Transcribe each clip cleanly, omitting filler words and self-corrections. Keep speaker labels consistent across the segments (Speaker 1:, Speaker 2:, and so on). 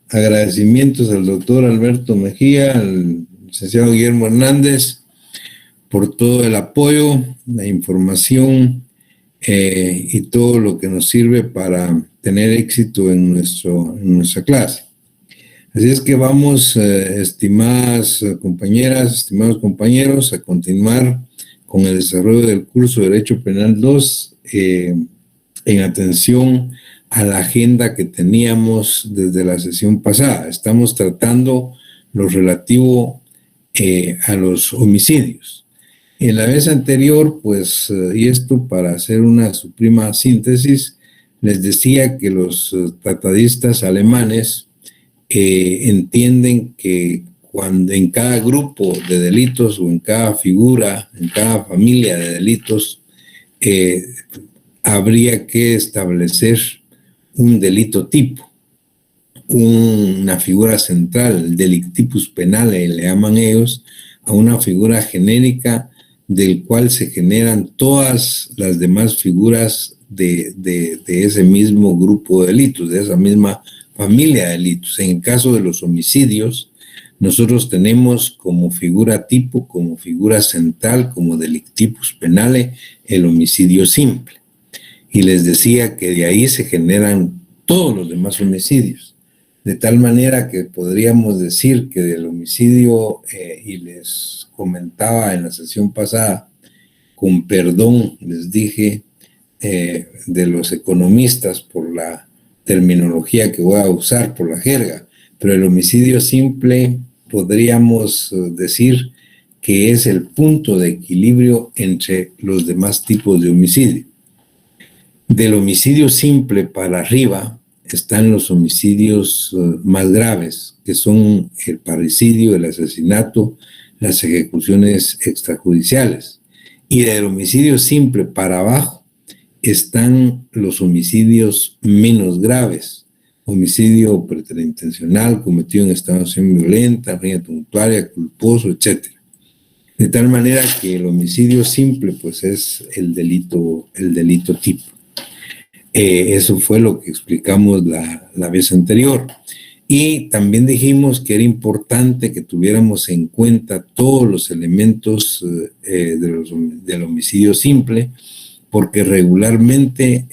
Speaker 1: agradecimientos al doctor Alberto Mejía, al licenciado Guillermo Hernández, por todo el apoyo, la información y todo lo que nos sirve para tener éxito en nuestra clase. Así es que vamos, estimadas compañeras, estimados compañeros, a continuar con el desarrollo del curso de Derecho Penal 2 en atención a la agenda que teníamos desde la sesión pasada. Estamos tratando lo relativo a los homicidios. En la vez anterior, pues, y esto para hacer una suprema síntesis, les decía que los tratadistas alemanes entienden que cuando en cada grupo de delitos o en cada figura, en cada familia de delitos, habría que establecer un delito tipo, una figura central, el delictipus penale, le llaman ellos, a una figura genérica del cual se generan todas las demás figuras de ese mismo grupo de delitos, de esa misma familia de delitos. En el caso de los homicidios, nosotros tenemos como figura tipo, como figura central, como delictipus penale, el homicidio simple. Y les decía que de ahí se generan todos los demás homicidios. De tal manera que podríamos decir que del homicidio, y les comentaba en la sesión pasada, con perdón les dije, de los economistas por la terminología que voy a usar, por la jerga, pero el homicidio simple podríamos decir que es el punto de equilibrio entre los demás tipos de homicidio. Del homicidio simple para arriba están los homicidios más graves, que son el parricidio, el asesinato, las ejecuciones extrajudiciales. Y del homicidio simple para abajo están los homicidios menos graves, homicidio preterintencional, cometido en estado de acción violenta, riña tumultuaria, culposo, etc. De tal manera que el homicidio simple pues es el delito tipo. Eso fue lo que explicamos la vez anterior. Y también dijimos que era importante que tuviéramos en cuenta todos los elementos del homicidio simple, porque regularmente,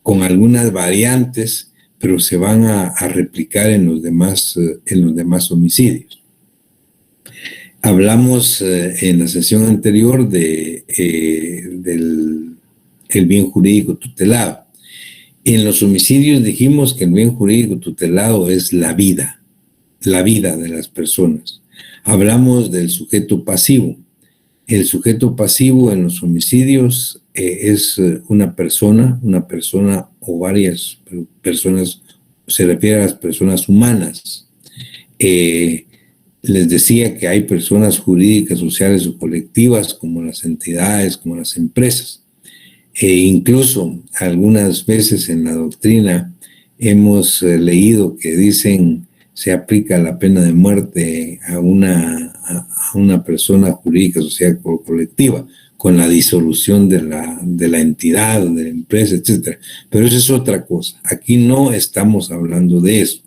Speaker 1: con algunas variantes, pero se van a replicar en los demás homicidios. Hablamos en la sesión anterior del bien jurídico tutelado. En los homicidios dijimos que el bien jurídico tutelado es la vida de las personas. Hablamos del sujeto pasivo. El sujeto pasivo en los homicidios es una persona o varias personas, se refiere a las personas humanas. Les decía que hay personas jurídicas, sociales o colectivas, como las entidades, como las empresas. Incluso algunas veces en la doctrina hemos leído que dicen se aplica la pena de muerte a una persona jurídica, social o colectiva, con la disolución de la entidad, de la empresa, etc. Pero eso es otra cosa. Aquí no estamos hablando de eso.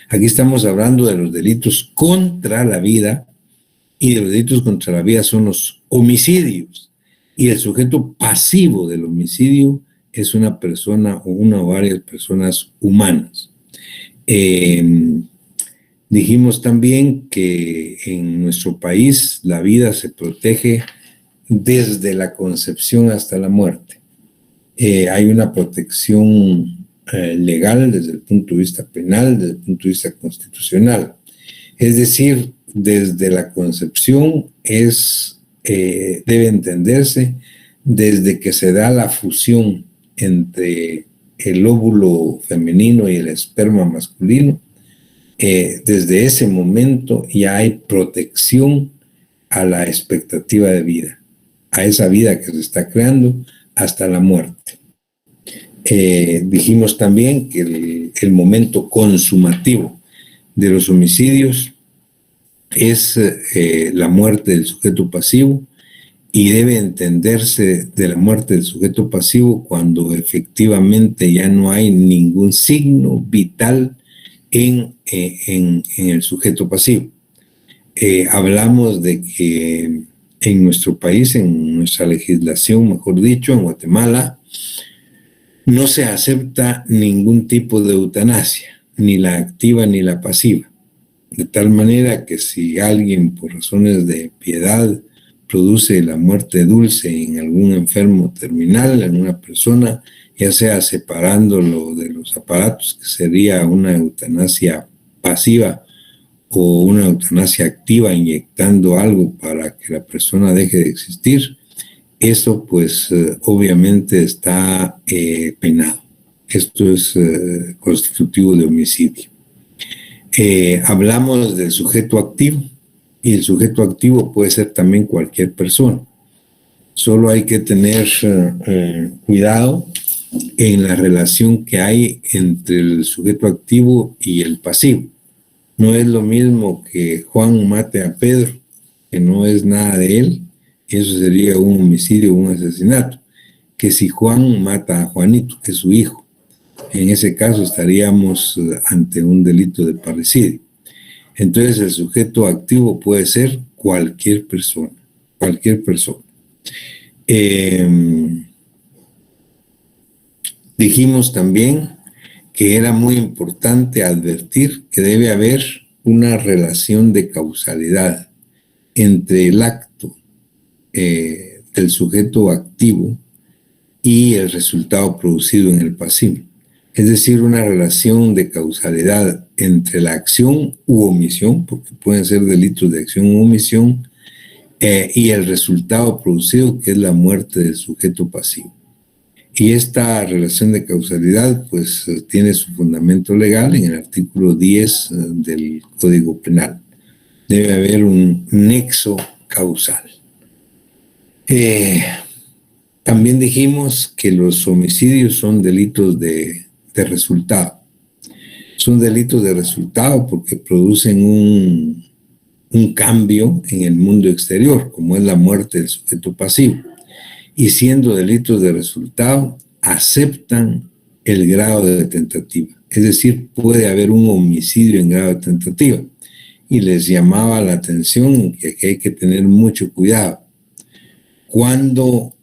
Speaker 1: Aquí estamos hablando de los delitos contra la vida, y de los delitos contra la vida son los homicidios. Y el sujeto pasivo del homicidio es una persona o una o varias personas humanas. Dijimos también que en nuestro país la vida se protege desde la concepción hasta la muerte. Hay una protección legal desde el punto de vista penal, desde el punto de vista constitucional. Es decir, desde la concepción debe entenderse desde que se da la fusión entre el óvulo femenino y el esperma masculino. Desde ese momento ya hay protección a la expectativa de vida, a esa vida que se está creando hasta la muerte. Dijimos también que el momento consumativo de los homicidios es la muerte del sujeto pasivo, y debe entenderse de la muerte del sujeto pasivo cuando efectivamente ya no hay ningún signo vital en el sujeto pasivo. Hablamos de que en nuestro país, en nuestra legislación, mejor dicho, en Guatemala, no se acepta ningún tipo de eutanasia, ni la activa ni la pasiva. De tal manera que si alguien, por razones de piedad, produce la muerte dulce en algún enfermo terminal, en una persona, ya sea separándolo de los aparatos, que sería una eutanasia pasiva, o una eutanasia activa, inyectando algo para que la persona deje de existir, eso pues obviamente está penado. Esto es constitutivo de homicidio. Hablamos del sujeto activo, y el sujeto activo puede ser también cualquier persona. Solo hay que tener cuidado en la relación que hay entre el sujeto activo y el pasivo. No es lo mismo que Juan mate a Pedro, que no es nada de él, eso sería un homicidio o un asesinato, que si Juan mata a Juanito, que es su hijo. En ese caso estaríamos ante un delito de parricidio. Entonces el sujeto activo puede ser cualquier persona, cualquier persona. Dijimos también que era muy importante advertir que debe haber una relación de causalidad entre el acto del sujeto activo y el resultado producido en el pasivo. Es decir, una relación de causalidad entre la acción u omisión, porque pueden ser delitos de acción u omisión, y el resultado producido, que es la muerte del sujeto pasivo. Y esta relación de causalidad pues tiene su fundamento legal en el artículo 10 del Código Penal. Debe haber un nexo causal. También dijimos que los homicidios son delitos de resultado. Son delitos de resultado porque producen un cambio en el mundo exterior, como es la muerte del sujeto pasivo. Y siendo delitos de resultado, aceptan el grado de tentativa. Es decir, puede haber un homicidio en grado de tentativa. Y les llamaba la atención que aquí hay que tener mucho cuidado. Cuando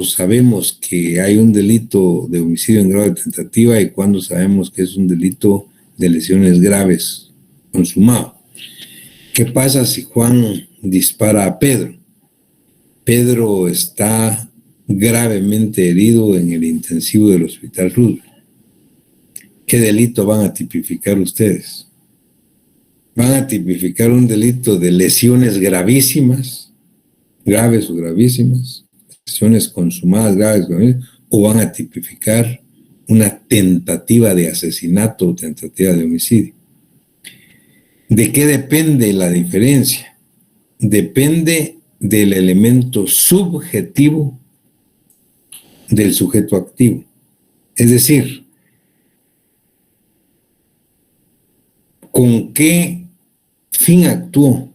Speaker 1: sabemos que hay un delito de homicidio en grado de tentativa y cuando sabemos que es un delito de lesiones graves consumado. ¿Qué pasa si Juan dispara a Pedro? Pedro está gravemente herido en el intensivo del Hospital Roosevelt. ¿Qué delito van a tipificar ustedes? ¿Van a tipificar un delito de lesiones gravísimas, graves o gravísimas, lesiones consumadas graves, o van a tipificar una tentativa de asesinato o tentativa de homicidio? ¿De qué depende la diferencia? Depende del elemento subjetivo del sujeto activo. Es decir, ¿con qué fin actuó?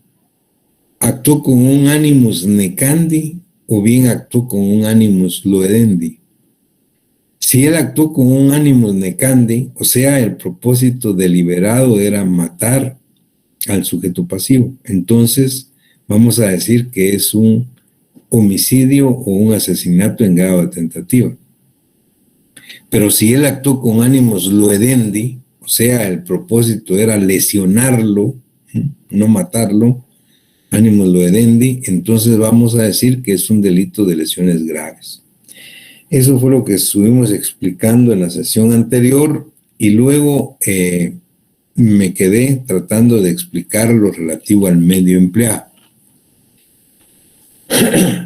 Speaker 1: ¿Actuó con un animus necandi o bien actuó con un animus loedendi? Si él actuó con un animus necandi, o sea, el propósito deliberado era matar al sujeto pasivo, entonces vamos a decir que es un homicidio o un asesinato en grado de tentativa. Pero si él actuó con ánimos loedendi, o sea, el propósito era lesionarlo, no matarlo, ánimos loedendi, entonces vamos a decir que es un delito de lesiones graves. Eso fue lo que estuvimos explicando en la sesión anterior y luego me quedé tratando de explicar lo relativo al medio empleado.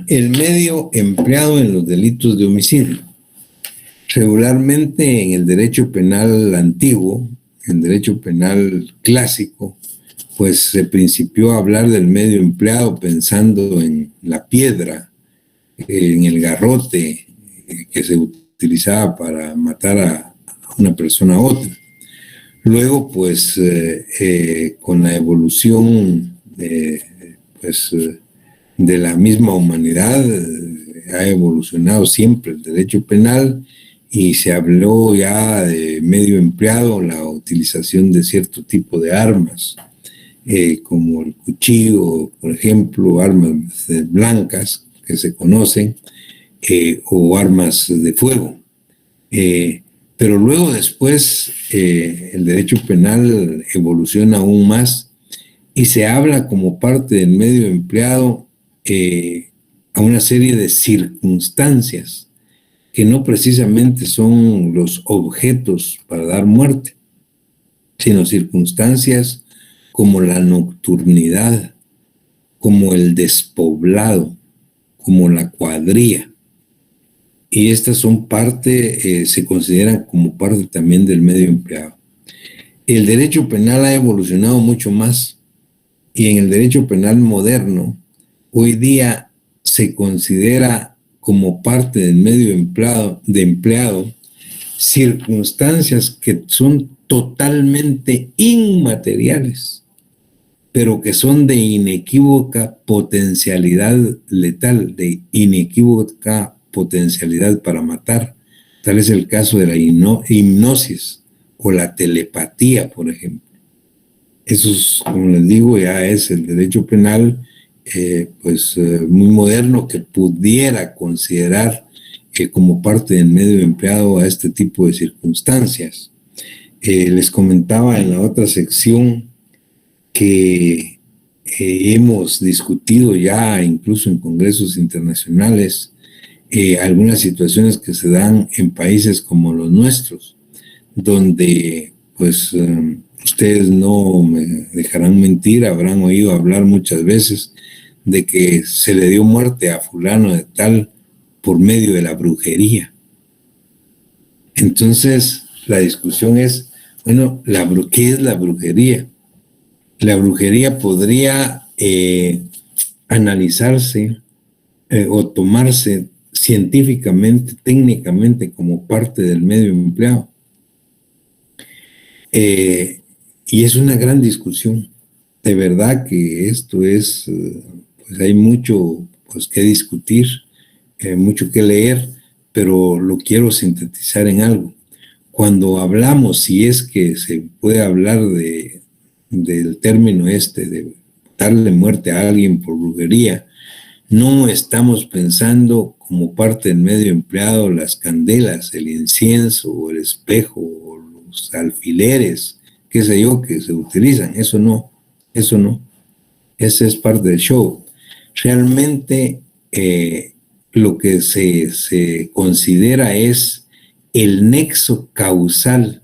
Speaker 1: El medio empleado en los delitos de homicidio. Regularmente en el derecho penal antiguo, en el derecho penal clásico, pues se principió a hablar del medio empleado pensando en la piedra, en el garrote que se utilizaba para matar a una persona a otra. Luego, pues, con la evolución, de la misma humanidad. Ha evolucionado siempre el derecho penal y se habló ya de medio empleado, la utilización de cierto tipo de armas, como el cuchillo, por ejemplo, armas blancas que se conocen, o armas de fuego. Pero luego después el derecho penal evoluciona aún más y se habla como parte del medio empleado a una serie de circunstancias que no precisamente son los objetos para dar muerte, sino circunstancias como la nocturnidad, como el despoblado, como la cuadrilla. Y estas son parte, se consideran como parte también del medio empleado. El derecho penal ha evolucionado mucho más y en el derecho penal moderno, hoy día se considera como parte del medio empleado circunstancias que son totalmente inmateriales, pero que son de inequívoca potencialidad letal, de inequívoca potencialidad para matar. Tal es el caso de la hipnosis o la telepatía, por ejemplo. Eso es, como les digo, ya es el derecho penal muy moderno que pudiera considerar como parte del medio empleado a este tipo de circunstancias. Les comentaba en la otra sección que hemos discutido ya incluso en congresos internacionales algunas situaciones que se dan en países como los nuestros, donde pues ustedes no me dejarán mentir, habrán oído hablar muchas veces de que se le dio muerte a fulano de tal por medio de la brujería. Entonces la discusión es, bueno, ¿qué es la brujería? La brujería podría analizarse o tomarse científicamente, técnicamente como parte del medio empleado. Y es una gran discusión. De verdad que esto es, pues hay mucho pues, que discutir, mucho que leer, pero lo quiero sintetizar en algo. Cuando hablamos, si es que se puede hablar del término de darle muerte a alguien por brujería, no estamos pensando como parte del medio empleado las candelas, el incienso, o el espejo, o los alfileres, qué sé yo, que se utilizan. Eso no. Ese es parte del show. Realmente lo que se considera es el nexo causal,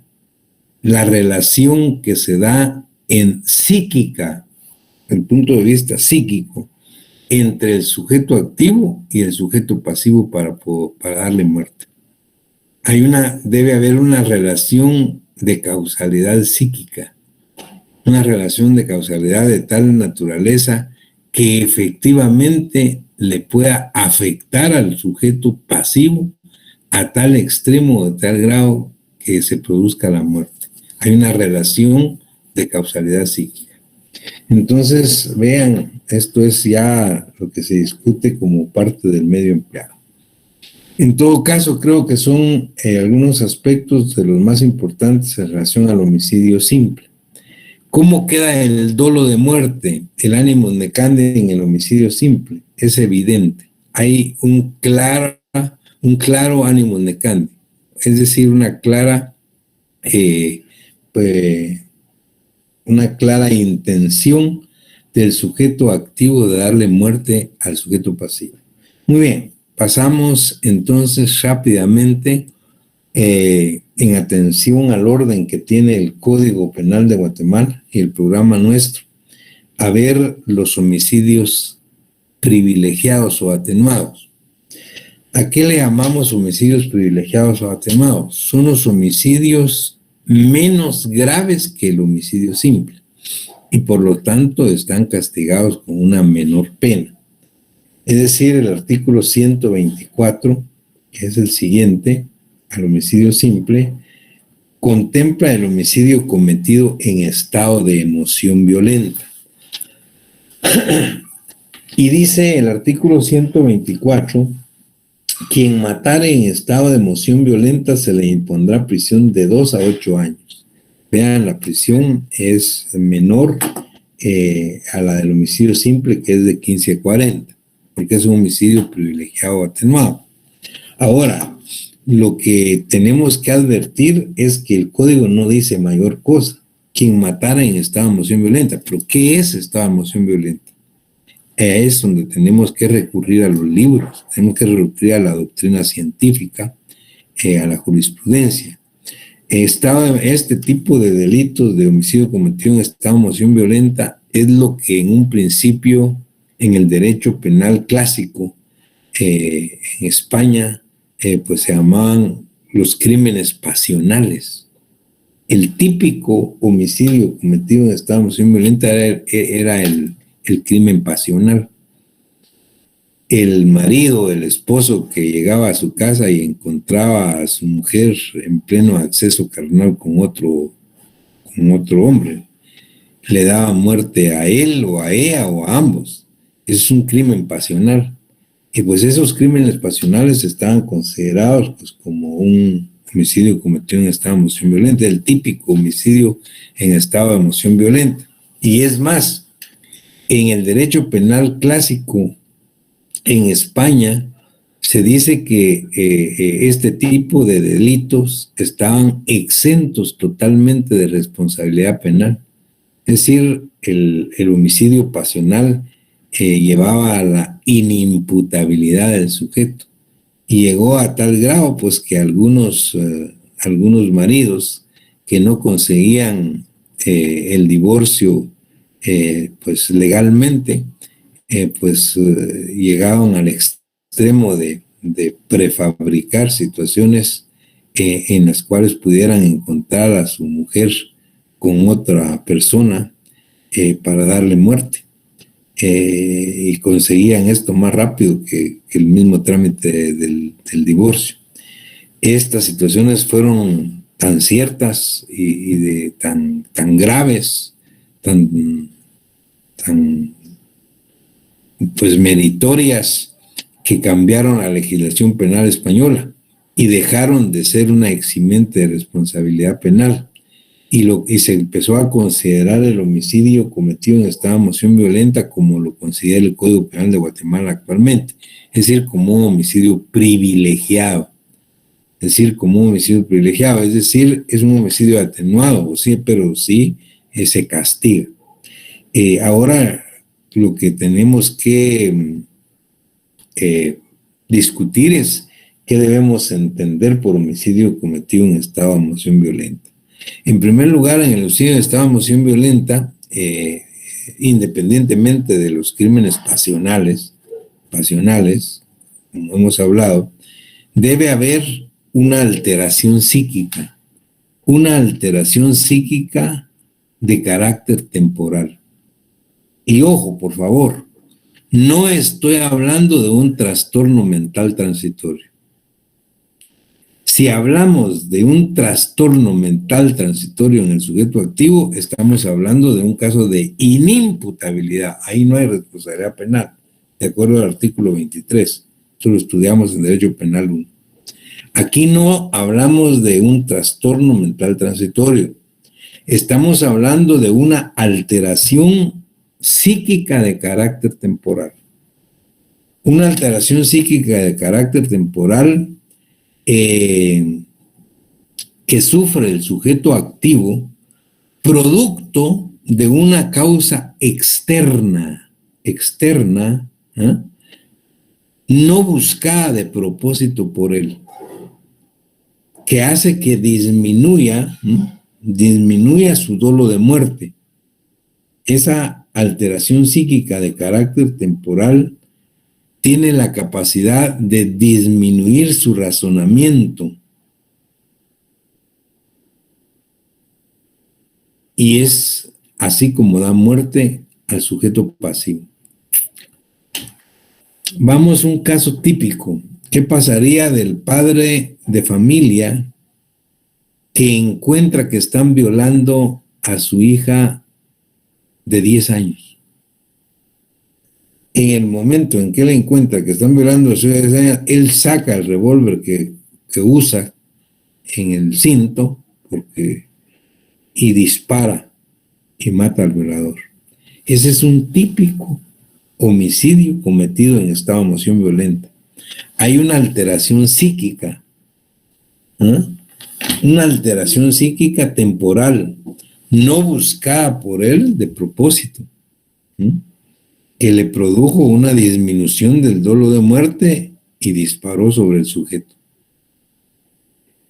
Speaker 1: la relación que se da en psíquica, el punto de vista psíquico, entre el sujeto activo y el sujeto pasivo para darle muerte. Debe haber una relación de causalidad psíquica, una relación de causalidad de tal naturaleza que efectivamente le pueda afectar al sujeto pasivo a tal extremo, de tal grado que se produzca la muerte. Hay una relación de causalidad psíquica. Entonces, vean, esto es ya lo que se discute como parte del medio empleado. En todo caso, creo que son algunos aspectos de los más importantes en relación al homicidio simple. ¿Cómo queda el dolo de muerte, el animus necandi en el homicidio simple? Es evidente. Hay un claro animus necandi, es decir, una clara intención del sujeto activo de darle muerte al sujeto pasivo. Muy bien, pasamos entonces rápidamente en atención al orden que tiene el Código Penal de Guatemala y el programa nuestro, a ver los homicidios privilegiados o atenuados. ¿A qué le llamamos homicidios privilegiados o atenuados? Son los homicidios menos graves que el homicidio simple y por lo tanto están castigados con una menor pena. Es decir, el artículo 124, que es el siguiente al homicidio simple, contempla el homicidio cometido en estado de emoción violenta. Y dice el artículo 124, quien matare en estado de emoción violenta se le impondrá prisión de 2 a 8 años. Vean, la prisión es menor a la del homicidio simple, que es de 15 a 40, porque es un homicidio privilegiado o atenuado. Ahora, lo que tenemos que advertir es que el código no dice mayor cosa. Quien matara en estado de emoción violenta. ¿Pero qué es estado de emoción violenta? Es donde tenemos que recurrir a los libros, tenemos que recurrir a la doctrina científica, a la jurisprudencia. Este tipo de delitos de homicidio cometido en estado de emoción violenta es lo que en un principio en el derecho penal clásico en España pues se llamaban los crímenes pasionales. El típico homicidio cometido en estado de emoción violenta era el crimen pasional. El marido, el esposo que llegaba a su casa y encontraba a su mujer en pleno acceso carnal con otro hombre, le daba muerte a él o a ella o a ambos. Eso es un crimen pasional. Y pues esos crímenes pasionales estaban considerados pues, como un homicidio cometido en estado de emoción violenta, el típico homicidio en estado de emoción violenta. Y es más, en el derecho penal clásico, en España, se dice que este tipo de delitos estaban exentos totalmente de responsabilidad penal. Es decir, el homicidio pasional llevaba a la inimputabilidad del sujeto. Y llegó a tal grado, pues, que algunos maridos que no conseguían el divorcio, pues, legalmente, llegaban al extremo de prefabricar situaciones en las cuales pudieran encontrar a su mujer con otra persona para darle muerte. Y conseguían esto más rápido que el mismo trámite del divorcio. Estas situaciones fueron tan ciertas y tan graves, tan pues meritorias, que cambiaron la legislación penal española y dejaron de ser una eximente de responsabilidad penal. Y se empezó a considerar el homicidio cometido en estado de emoción violenta como lo considera el Código Penal de Guatemala actualmente, es decir, como un homicidio privilegiado, es decir, es un homicidio atenuado, sí, pero sí se castiga. Ahora, lo que tenemos que discutir es qué debemos entender por homicidio cometido en estado de emoción violenta. En primer lugar, en el homicidio en estado de emoción violenta, independientemente de los crímenes pasionales, como hemos hablado, debe haber una alteración psíquica de carácter temporal. Y ojo, por favor, no estoy hablando de un trastorno mental transitorio. Si hablamos de un trastorno mental transitorio en el sujeto activo, estamos hablando de un caso de inimputabilidad. Ahí no hay responsabilidad penal, de acuerdo al artículo 23. Eso lo estudiamos en Derecho Penal 1. Aquí no hablamos de un trastorno mental transitorio. Estamos hablando de una alteración psíquica de carácter temporal. Una alteración psíquica de carácter temporal que sufre el sujeto activo producto de una causa externa, no buscada de propósito por él, que hace que disminuya su dolo de muerte. Esa alteración psíquica de carácter temporal tiene la capacidad de disminuir su razonamiento y es así como da muerte al sujeto pasivo. Vamos a un caso típico. ¿Qué pasaría del padre de familia que encuentra que están violando a su hija de 10 años? En el momento en que él encuentra que están violando a su hija, él saca el revólver que usa en el cinto y dispara y mata al violador. Ese es un típico homicidio cometido en estado de emoción violenta. Hay una alteración psíquica, ¿eh? Una alteración psíquica temporal, no buscada por él de propósito, ¿eh? Que le produjo una disminución del dolo de muerte y disparó sobre el sujeto.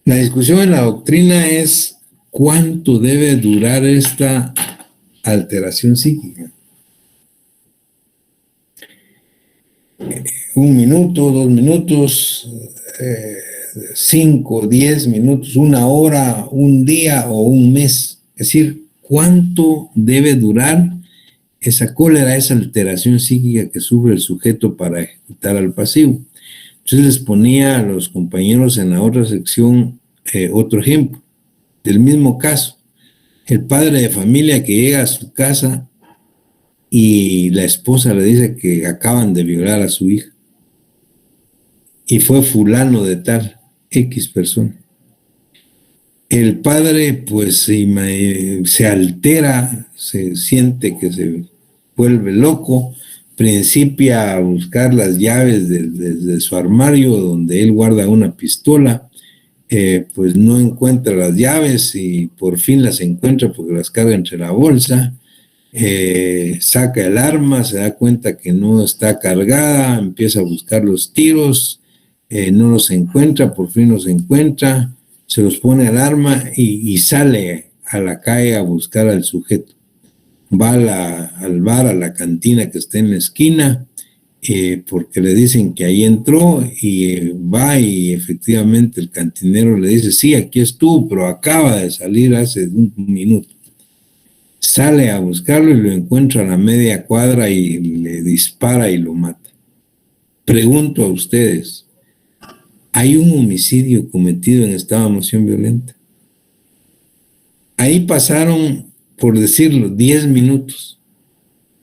Speaker 1: La discusión en la doctrina es cuánto debe durar esta alteración psíquica. 1 minuto, 2 minutos, 5, 10 minutos, 1 hora, 1 día o 1 mes. Es decir, cuánto debe durar esa cólera, esa alteración psíquica que sufre el sujeto para ejecutar al pasivo. Entonces les ponía a los compañeros en la otra sección otro ejemplo del mismo caso. El padre de familia que llega a su casa y la esposa le dice que acaban de violar a su hija y fue fulano de tal, X persona. El padre pues se altera, se siente que se vuelve loco, principia a buscar las llaves de su armario donde él guarda una pistola, pues no encuentra las llaves y por fin las encuentra porque las carga entre la bolsa, saca el arma, se da cuenta que no está cargada, empieza a buscar los tiros, no los encuentra, por fin los encuentra, se los pone al arma y sale a la calle a buscar al sujeto. Va al bar, a la cantina que está en la esquina, porque le dicen que ahí entró y va y efectivamente el cantinero le dice, sí, aquí estuvo, pero acaba de salir hace 1 minuto. Sale a buscarlo y lo encuentra a la media cuadra y le dispara y lo mata. Pregunto a ustedes, ¿hay un homicidio cometido en estado de emoción violenta? Ahí pasaron, por decirlo, 10 minutos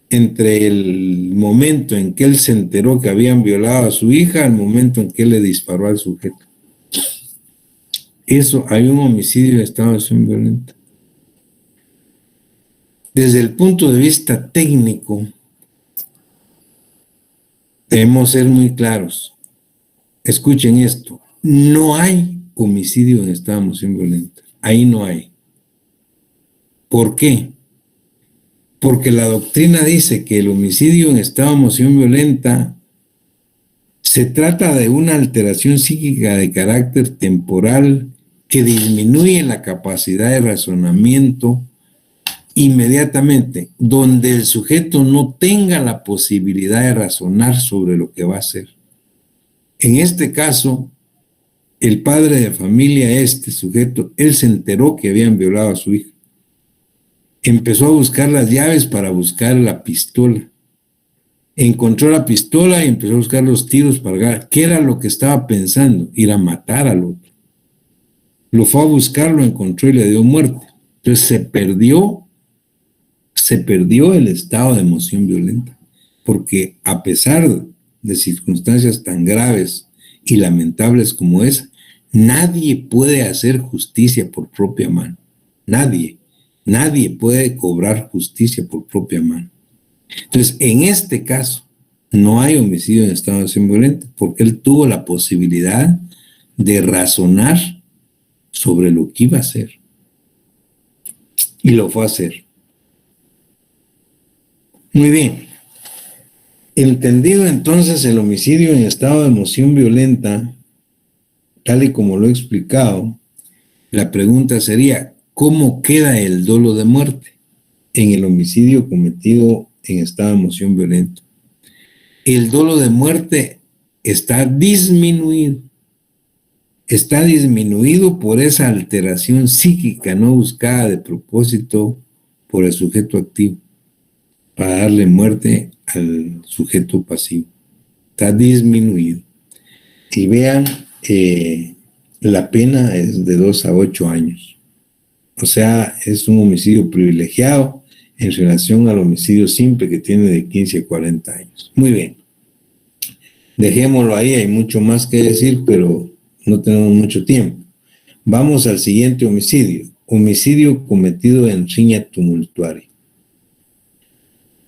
Speaker 1: entre el momento en que él se enteró que habían violado a su hija al momento en que él le disparó al sujeto. Eso, hay un homicidio en estado de emoción violenta. Desde el punto de vista técnico, debemos ser muy claros. Escuchen esto, no hay homicidio en estado de emoción violenta. Ahí no hay. ¿Por qué? Porque la doctrina dice que el homicidio en estado de emoción violenta se trata de una alteración psíquica de carácter temporal que disminuye la capacidad de razonamiento inmediatamente, donde el sujeto no tenga la posibilidad de razonar sobre lo que va a hacer. En este caso, el padre de familia, este sujeto, él se enteró que habían violado a su hija. Empezó a buscar las llaves para buscar la pistola. Encontró la pistola y empezó a buscar los tiros para cargar. ¿Qué era lo que estaba pensando? Ir a matar al otro. Lo fue a buscar, lo encontró y le dio muerte. Entonces se perdió el estado de emoción violenta. Porque a pesar de circunstancias tan graves y lamentables como esa, nadie puede hacer justicia por propia mano. Nadie puede cobrar justicia por propia mano. Entonces, en este caso, no hay homicidio en estado de emoción violenta porque él tuvo la posibilidad de razonar sobre lo que iba a hacer y lo fue a hacer. Muy bien. Entendido entonces el homicidio en estado de emoción violenta, tal y como lo he explicado, la pregunta sería, ¿cómo queda el dolo de muerte en el homicidio cometido en estado de emoción violenta? El dolo de muerte está disminuido por esa alteración psíquica no buscada de propósito por el sujeto activo para darle muerte al sujeto pasivo. Está disminuido. Y vean, la pena es de 2 a 8 años. O sea, es un homicidio privilegiado en relación al homicidio simple que tiene de 15 a 40 años. Muy bien. Dejémoslo ahí, hay mucho más que decir, pero no tenemos mucho tiempo. Vamos al siguiente homicidio. Homicidio cometido en riña tumultuaria.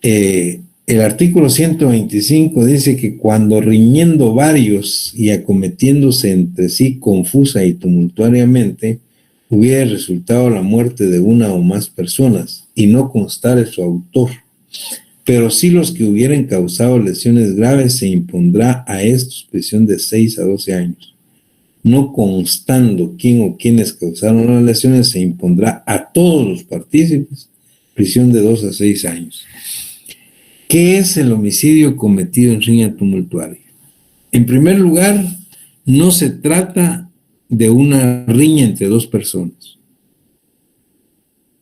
Speaker 1: El artículo 125 dice que cuando riñendo varios y acometiéndose entre sí confusa y tumultuariamente, hubiera resultado la muerte de una o más personas y no constare su autor, pero si los que hubieran causado lesiones graves, se impondrá a estos prisión de 6 a 12 años. No constando quién o quiénes causaron las lesiones, se impondrá a todos los partícipes prisión de 2 a 6 años. ¿Qué es el homicidio cometido en riña tumultuaria? En primer lugar, no se trata de una riña entre dos personas.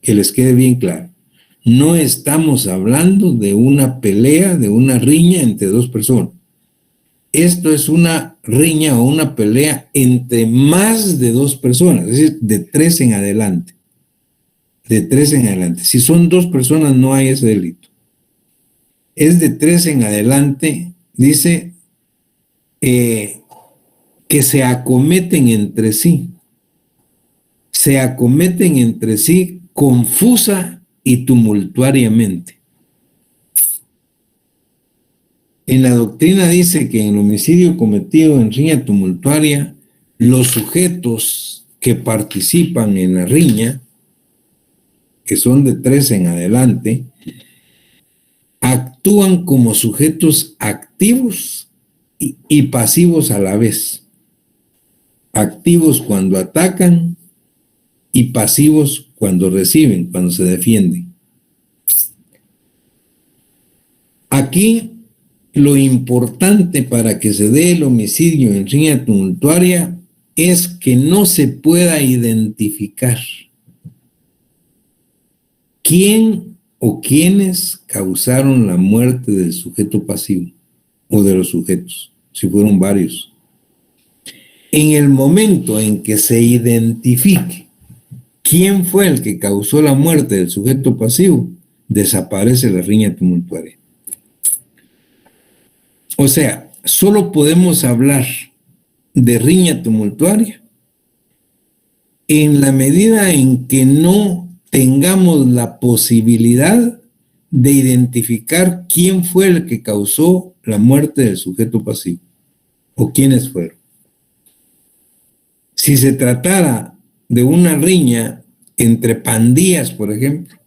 Speaker 1: Que les quede bien claro. No estamos hablando de una pelea, de una riña entre dos personas. Esto es una riña o una pelea entre más de dos personas, es decir, de 3 en adelante. De 3 en adelante. Si son 2 personas, no hay ese delito. Es de 3 en adelante, dice que se acometen entre sí. Se acometen entre sí confusa y tumultuariamente. En la doctrina dice que en el homicidio cometido en riña tumultuaria, los sujetos que participan en la riña, que son de 3 en adelante, actúan como sujetos activos y pasivos a la vez. Activos cuando atacan y pasivos cuando reciben, cuando se defienden. Aquí lo importante para que se dé el homicidio en riña tumultuaria es que no se pueda identificar quién o quiénes causaron la muerte del sujeto pasivo o de los sujetos, si fueron varios. En el momento en que se identifique quién fue el que causó la muerte del sujeto pasivo, desaparece la riña tumultuaria. O sea, solo podemos hablar de riña tumultuaria en la medida en que no tengamos la posibilidad de identificar quién fue el que causó la muerte del sujeto pasivo o quiénes fueron. Si se tratara de una riña entre pandillas, por ejemplo,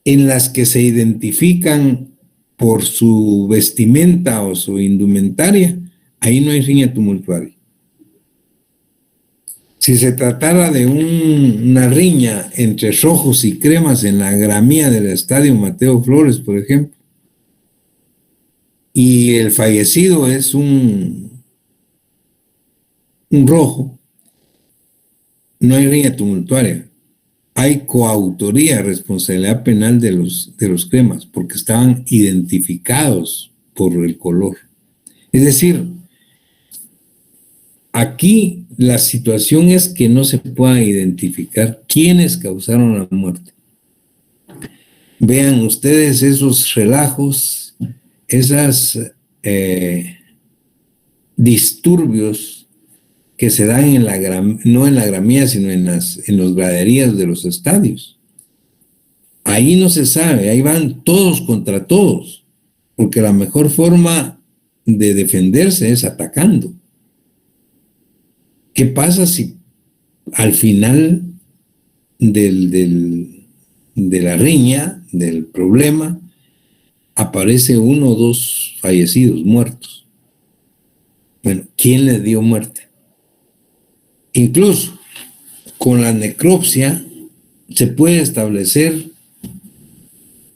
Speaker 1: en las que se identifican por su vestimenta o su indumentaria, ahí no hay riña tumultuaria. Si se tratara de una riña entre rojos y cremas en la gramía del estadio Mateo Flores, por ejemplo, y el fallecido es un rojo, no hay riña tumultuaria. Hay coautoría, responsabilidad penal de los cremas, porque estaban identificados por el color. Es decir, aquí la situación es que no se pueda identificar quiénes causaron la muerte. Vean ustedes esos relajos, esos disturbios que se dan no en la gramía, sino en los graderías de los estadios. Ahí no se sabe, ahí van todos contra todos, porque la mejor forma de defenderse es atacando. ¿Qué pasa si al final de la riña, del problema, aparece 1 o 2 fallecidos, muertos? Bueno, ¿quién les dio muerte? Incluso con la necropsia se puede establecer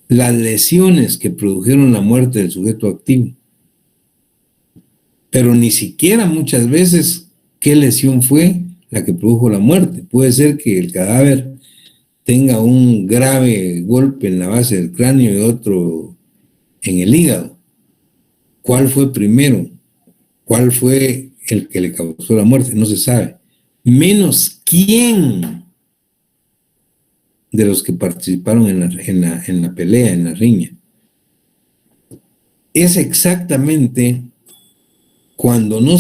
Speaker 1: las lesiones que produjeron la muerte del sujeto activo, pero ni siquiera muchas veces qué lesión fue la que produjo la muerte. Puede ser que el cadáver tenga un grave golpe en la base del cráneo y otro en el hígado. ¿Cuál fue primero? ¿Cuál fue el que le causó la muerte? No se sabe. Menos quién de los que participaron en la pelea, en la riña. Es exactamente cuando no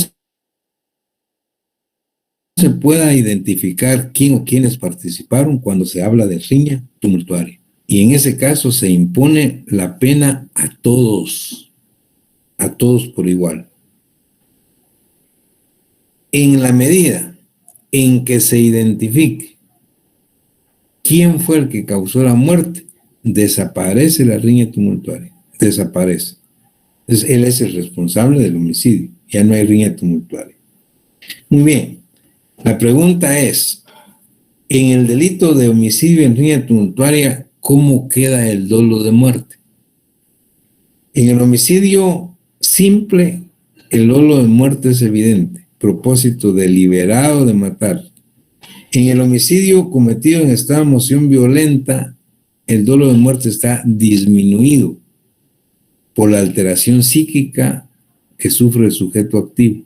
Speaker 1: se pueda identificar quién o quiénes participaron cuando se habla de riña tumultuaria. Y en ese caso se impone la pena a todos por igual. En la medida en que se identifique quién fue el que causó la muerte, desaparece la riña tumultuaria, desaparece. Entonces, él es el responsable del homicidio, ya no hay riña tumultuaria. Muy bien, la pregunta es, en el delito de homicidio en riña tumultuaria, ¿cómo queda el dolo de muerte? En el homicidio simple, el dolo de muerte es evidente, propósito deliberado de matar. En el homicidio cometido en estado de emoción violenta, el dolo de muerte está disminuido por la alteración psíquica que sufre el sujeto activo.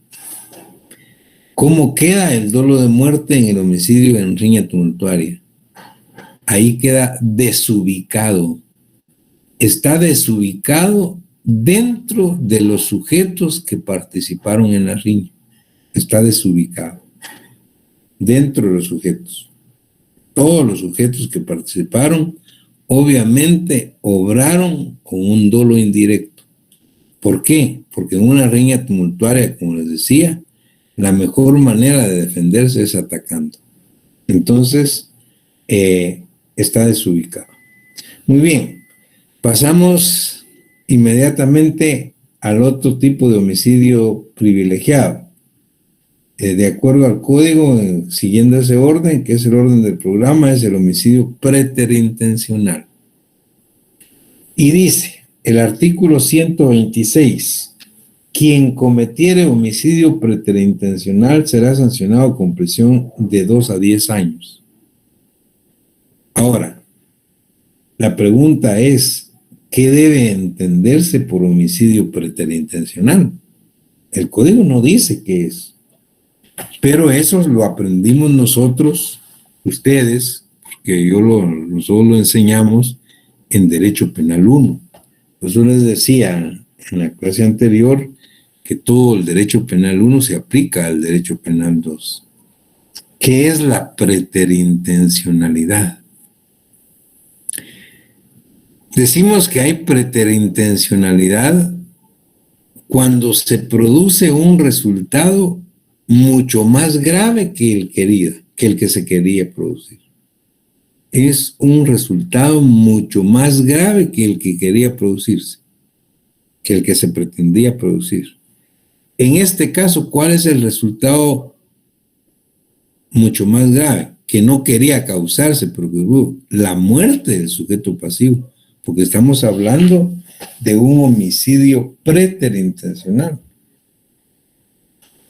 Speaker 1: ¿Cómo queda el dolo de muerte en el homicidio en riña tumultuaria? Ahí queda desubicado. Está desubicado dentro de los sujetos que participaron en la riña. Está desubicado dentro de los sujetos. Todos los sujetos que participaron obviamente obraron con un dolo indirecto. ¿Por qué? Porque en una riña tumultuaria, como les decía, la mejor manera de defenderse es atacando. Entonces, está desubicado. Muy bien, pasamos inmediatamente al otro tipo de homicidio privilegiado. De acuerdo al código, siguiendo ese orden, que es el orden del programa, es el homicidio preterintencional. Y dice el artículo 126, quien cometiere homicidio preterintencional será sancionado con prisión de 2 a 10 años. Ahora, la pregunta es, ¿qué debe entenderse por homicidio preterintencional? El código no dice qué es. Pero eso lo aprendimos nosotros, ustedes, porque nosotros lo enseñamos en Derecho Penal 1. Por eso les decía en la clase anterior que todo el Derecho Penal 1 se aplica al Derecho Penal 2. ¿Qué es la preterintencionalidad? Decimos que hay preterintencionalidad cuando se produce un resultado mucho más grave que el que se quería producir. Es un resultado mucho más grave que el que quería producirse, que el que se pretendía producir. En este caso, ¿cuál es el resultado mucho más grave? Que no quería causarse, porque hubo la muerte del sujeto pasivo, porque estamos hablando de un homicidio preterintencional.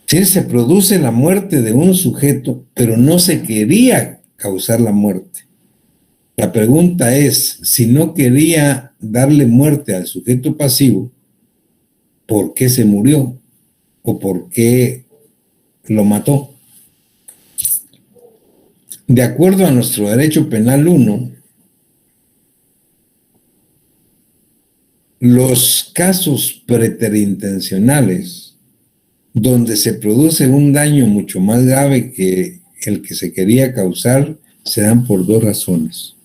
Speaker 1: Si se produce la muerte de un sujeto, pero no se quería causar la muerte. La pregunta es, si no quería darle muerte al sujeto pasivo, ¿por qué se murió? ¿O por qué lo mató? De acuerdo a nuestro Derecho Penal 1, los casos preterintencionales donde se produce un daño mucho más grave que el que se quería causar, se dan por dos razones.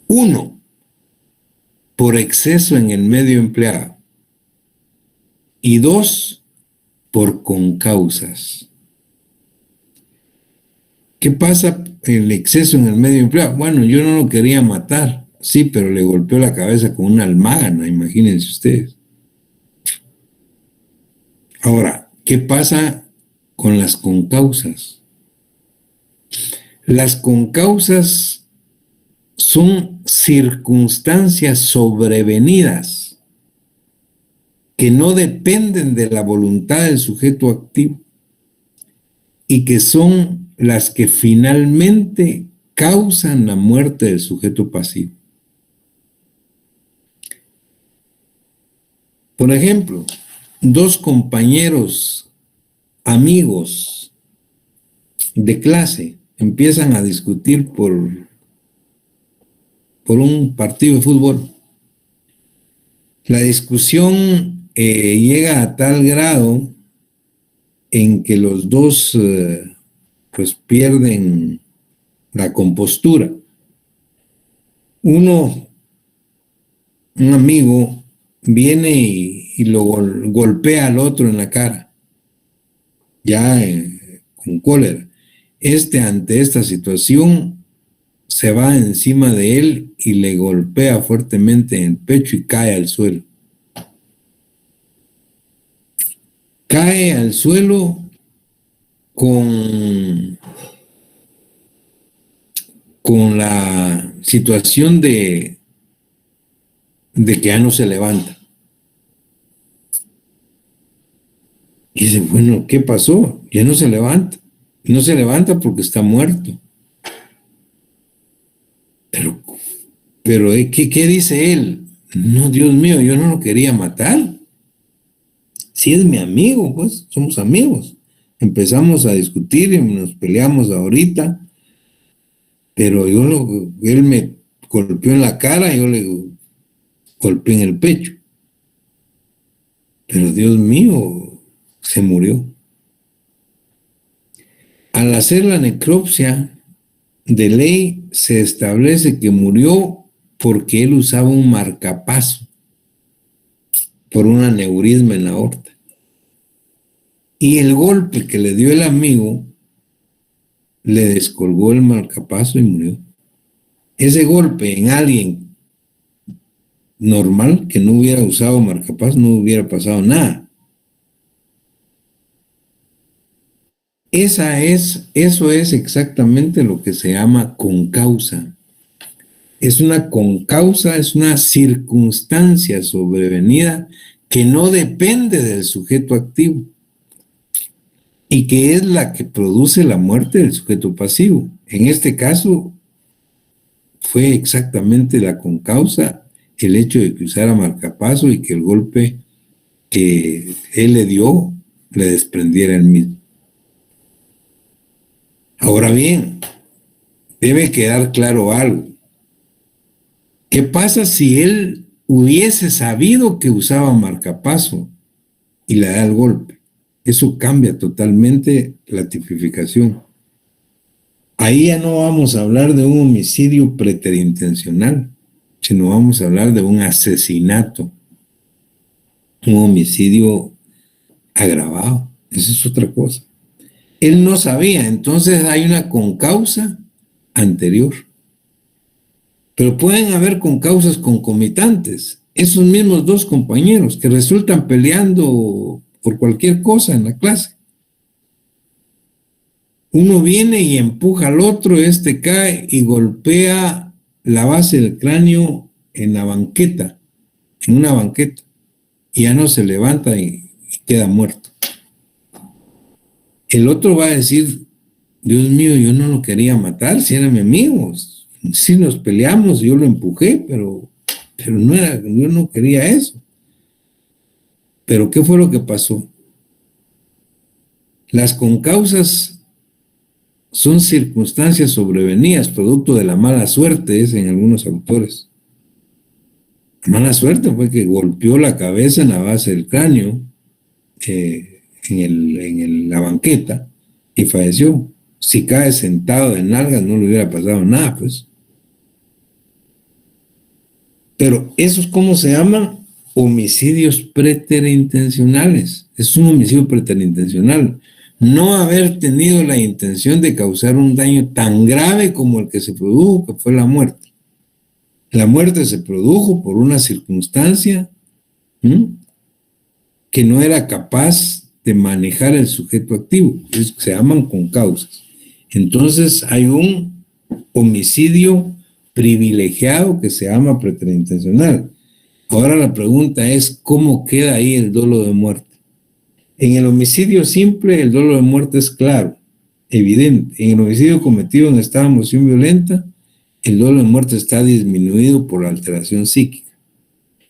Speaker 1: Uno, por exceso en el medio empleado. Y dos, por concausas. ¿Qué pasa el exceso en el medio empleado? Bueno, yo no lo quería matar, sí, pero le golpeó la cabeza con una almágana, imagínense ustedes. Ahora, ¿qué pasa con las concausas? Las concausas son circunstancias sobrevenidas que no dependen de la voluntad del sujeto activo y que son las que finalmente causan la muerte del sujeto pasivo. Por ejemplo, dos compañeros, amigos de clase, empiezan a discutir por por un partido de fútbol. La discusión llega a tal grado en que los dos pues pierden la compostura. Un amigo viene y lo golpea al otro en la cara, ya con cólera. Ante esta situación se va encima de él y le golpea fuertemente en el pecho y cae al suelo. Cae al suelo con la situación de que ya no se levanta. Y dice, bueno, ¿qué pasó? Ya no se levanta. No se levanta porque está muerto. Pero ¿qué dice él? No, Dios mío, yo no lo quería matar. Si es mi amigo, pues, somos amigos. Empezamos a discutir y nos peleamos ahorita, pero él me golpeó en la cara, yo le golpeé en el pecho. Pero Dios mío, se murió. Al hacer la necropsia, de ley se establece que murió porque él usaba un marcapaso por un aneurisma en la aorta. Y el golpe que le dio el amigo le descolgó el marcapaso y murió. Ese golpe en alguien normal que no hubiera usado marcapaso no hubiera pasado nada. Eso es exactamente lo que se llama concausa. Es una concausa, es una circunstancia sobrevenida que no depende del sujeto activo y que es la que produce la muerte del sujeto pasivo. En este caso, fue exactamente la concausa el hecho de que usara marcapaso y que el golpe que él le dio le desprendiera el mismo. Ahora bien, debe quedar claro algo. ¿Qué pasa si él hubiese sabido que usaba marcapaso y le da el golpe? Eso cambia totalmente la tipificación. Ahí ya no vamos a hablar de un homicidio preterintencional, sino vamos a hablar de un asesinato, un homicidio agravado. Esa es otra cosa. Él no sabía, entonces hay una concausa anterior. Pero pueden haber concausas concomitantes. Esos mismos dos compañeros que resultan peleando por cualquier cosa en la clase. Uno viene y empuja al otro, este cae y golpea la base del cráneo en la banqueta, en una banqueta, y ya no se levanta y queda muerto. El otro va a decir, Dios mío, yo no lo quería matar, si era mi amigo, sí nos peleamos, yo lo empujé, pero no era, yo no quería eso. Pero ¿qué fue lo que pasó? Las concausas son circunstancias sobrevenidas, producto de la mala suerte, dicen algunos autores. La mala suerte fue que golpeó la cabeza en la base del cráneo, en la banqueta, y falleció. Si cae sentado de nalgas no le hubiera pasado nada, pues. Pero esos, ¿cómo se llaman? Homicidios preterintencionales. Es un homicidio preterintencional. No haber tenido la intención de causar un daño tan grave como el que se produjo, que fue la muerte. La muerte se produjo por una circunstancia que no era capaz de manejar el sujeto activo. Se llaman concausas. Entonces hay un homicidio privilegiado que se llama preterintencional. Ahora la pregunta es, ¿cómo queda ahí el dolo de muerte? En el homicidio simple, el dolo de muerte es claro, evidente. En el homicidio cometido en estado de emoción violenta, el dolo de muerte está disminuido por la alteración psíquica.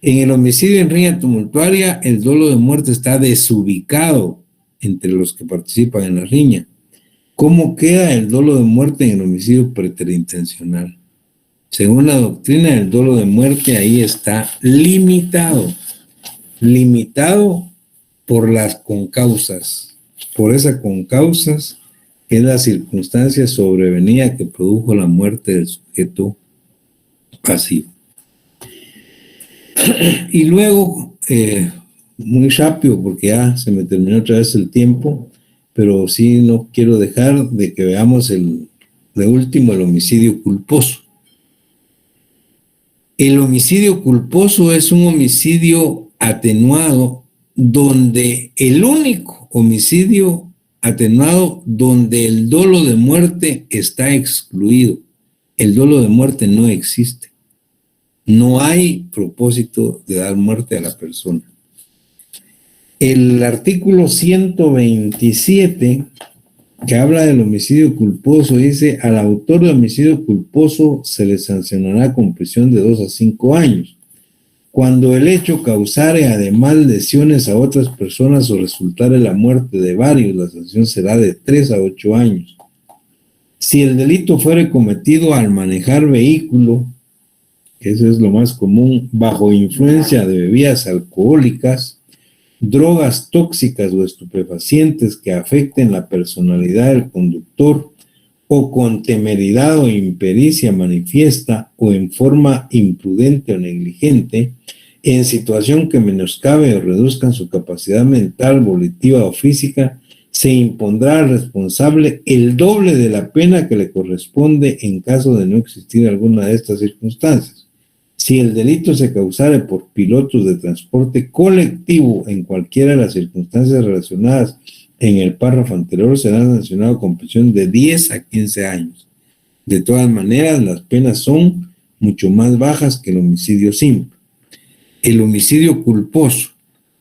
Speaker 1: En el homicidio en riña tumultuaria, el dolo de muerte está desubicado entre los que participan en la riña. ¿Cómo queda el dolo de muerte en el homicidio preterintencional? Según la doctrina, el dolo de muerte ahí está limitado por las concausas, por esas concausas que es la circunstancia sobrevenida que produjo la muerte del sujeto pasivo. Y luego, muy rápido, porque ya se me terminó otra vez el tiempo, pero sí no quiero dejar de que veamos de último, el homicidio culposo. El homicidio culposo es un homicidio atenuado, donde el único homicidio atenuado donde el dolo de muerte está excluido. El dolo de muerte no existe. No hay propósito de dar muerte a la persona. El artículo 127, que habla del homicidio culposo, dice: al autor de homicidio culposo se le sancionará con prisión de 2 a 5 años. Cuando el hecho causare además lesiones a otras personas o resultare la muerte de varios, la sanción será de 3 a 8 años. Si el delito fuere cometido al manejar vehículo, que eso es lo más común, bajo influencia de bebidas alcohólicas, drogas tóxicas o estupefacientes que afecten la personalidad del conductor, o con temeridad o impericia manifiesta, o en forma imprudente o negligente, en situación que menoscabe o reduzcan su capacidad mental, volitiva o física, se impondrá al responsable el doble de la pena que le corresponde en caso de no existir alguna de estas circunstancias. Si el delito se causare por pilotos de transporte colectivo en cualquiera de las circunstancias relacionadas en el párrafo anterior, será sancionado con prisión de 10 a 15 años. De todas maneras, las penas son mucho más bajas que el homicidio simple. El homicidio culposo,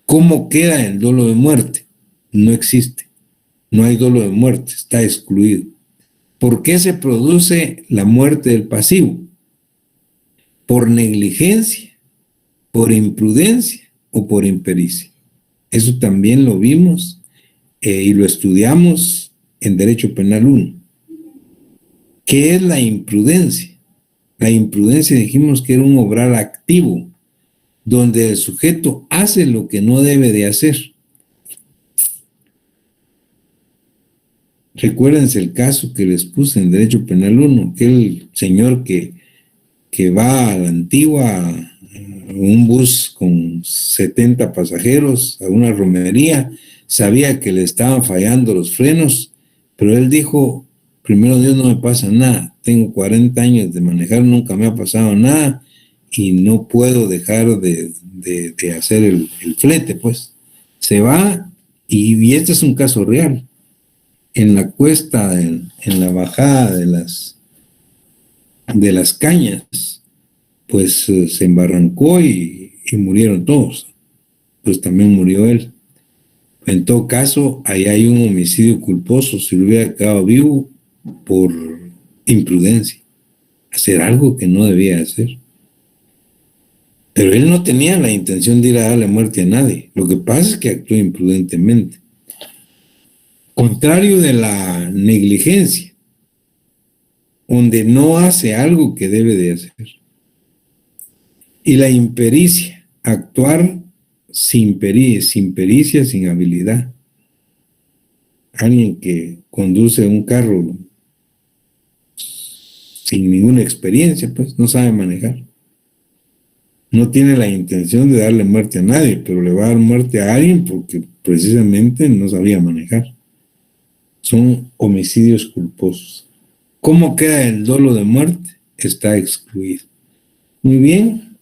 Speaker 1: ¿cómo queda el dolo de muerte? No existe. No hay dolo de muerte, está excluido. ¿Por qué se produce la muerte del pasivo? ¿Por negligencia, por imprudencia o por impericia? Eso también lo vimos y lo estudiamos en Derecho Penal 1. ¿Qué es la imprudencia? La imprudencia dijimos que era un obrar activo, donde el sujeto hace lo que no debe de hacer. Recuérdense el caso que les puse en Derecho Penal 1, aquel señor que va a la Antigua, un bus con 70 pasajeros, a una romería, sabía que le estaban fallando los frenos, pero él dijo: primero Dios, no me pasa nada, tengo 40 años de manejar, nunca me ha pasado nada, y no puedo dejar de hacer el flete, pues. Se va, y este es un caso real. En la cuesta, en la bajada de las cañas, pues se embarrancó y murieron todos. Pues también murió él. En todo caso, ahí hay un homicidio culposo. Si lo hubiera quedado vivo por imprudencia, hacer algo que no debía hacer. Pero él no tenía la intención de ir a darle muerte a nadie. Lo que pasa es que actuó imprudentemente. Contrario de la negligencia, donde no hace algo que debe de hacer. Y la impericia, actuar sin pericia, sin habilidad. Alguien que conduce un carro sin ninguna experiencia, pues no sabe manejar. No tiene la intención de darle muerte a nadie, pero le va a dar muerte a alguien porque precisamente no sabía manejar. Son homicidios culposos. ¿Cómo queda el dolo de muerte? Está excluido. Muy bien.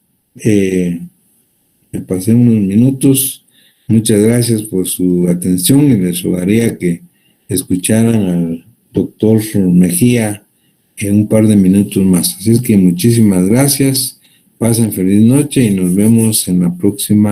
Speaker 1: Me pasé unos minutos. Muchas gracias por su atención y les rogaría que escucharan al doctor Mejía en un par de minutos más. Así es que muchísimas gracias. Pasen feliz noche y nos vemos en la próxima.